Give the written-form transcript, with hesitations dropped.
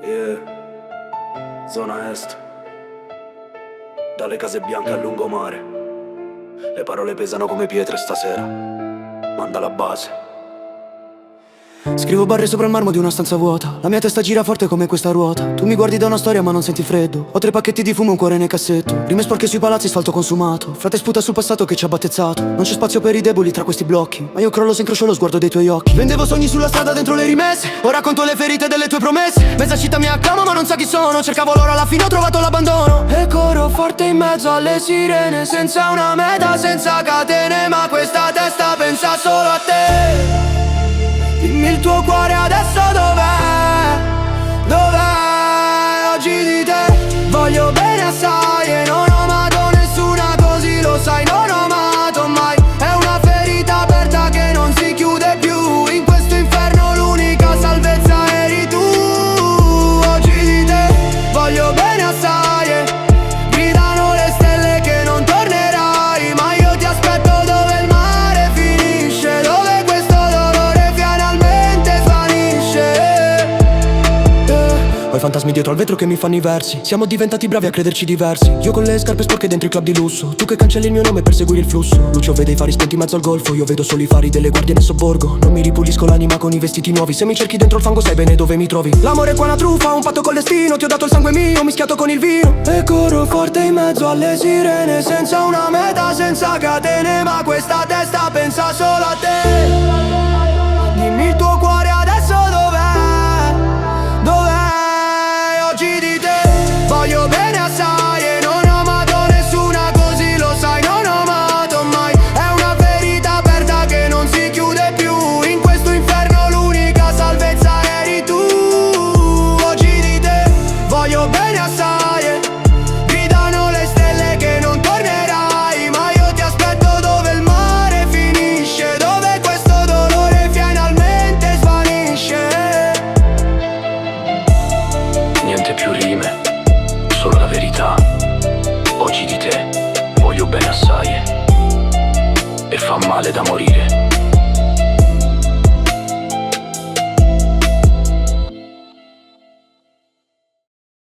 Yeah, zona est, dalle case bianche al lungomare. Le parole pesano come pietre stasera. Manda la base. Scrivo barre sopra il marmo di una stanza vuota. La mia testa gira forte come questa ruota. Tu mi guardi da una storia ma non senti freddo. Ho 3 pacchetti di fumo e un cuore nel cassetto. Rime sporche sui palazzi, asfalto consumato. Frate sputa sul passato che ci ha battezzato. Non c'è spazio per i deboli tra questi blocchi, ma io crollo se incrocio lo sguardo dei tuoi occhi. Vendevo sogni sulla strada dentro le rimesse. Ora conto le ferite delle tue promesse. Mezza città mi acclama ma non sa chi sono. Cercavo l'oro, alla fine ho trovato l'abbandono. E corro forte in mezzo alle sirene, senza una meta, senza catene. Ma questa testa pensa solo a te. Dimmi il tuo cuore adesso dov'è? Dov'è? Oggi di te voglio bene assai e non ho amato nessuna così lo sai, non ho amato mai. È una ferita aperta che non si chiude più. In questo inferno l'unica salvezza eri tu. Oggi di te voglio bene assai e gridano le stelle che non tornerai. Ma io ti aspetto dove il mare finisce, dove questo dolore finalmente svanisce. Ho i fantasmi dietro al vetro che mi fanno i versi. Siamo diventati bravi a crederci diversi. Io con le scarpe sporche dentro i club di lusso, tu che cancelli il mio nome per seguire il flusso. Lucio vede i fari spenti in mezzo al golfo, io vedo solo i fari delle guardie nel sobborgo. Non mi ripulisco l'anima con i vestiti nuovi. Se mi cerchi dentro il fango sai bene dove mi trovi. L'amore è qua una truffa, un patto col destino. Ti ho dato il sangue mio mischiato con il vino. E corro forte in mezzo alle sirene, senza una meta, senza catene. Ma questa testa pensa solo a te. Dimmi il tuo cuore adesso dov'è? Dov'è? Oggi di te voglio bene assai e non ho amato nessuna così lo sai, non ho amato mai. È una ferita aperta che non si chiude più. In questo inferno l'unica salvezza eri tu. Oggi di te voglio bene assai e gridano le stelle che non tornerai. Ma io ti aspetto dove il mare finisce, dove questo dolore finalmente svanisce. Niente più rime, solo la verità. Oggi di te voglio bene assai e fa male da morire.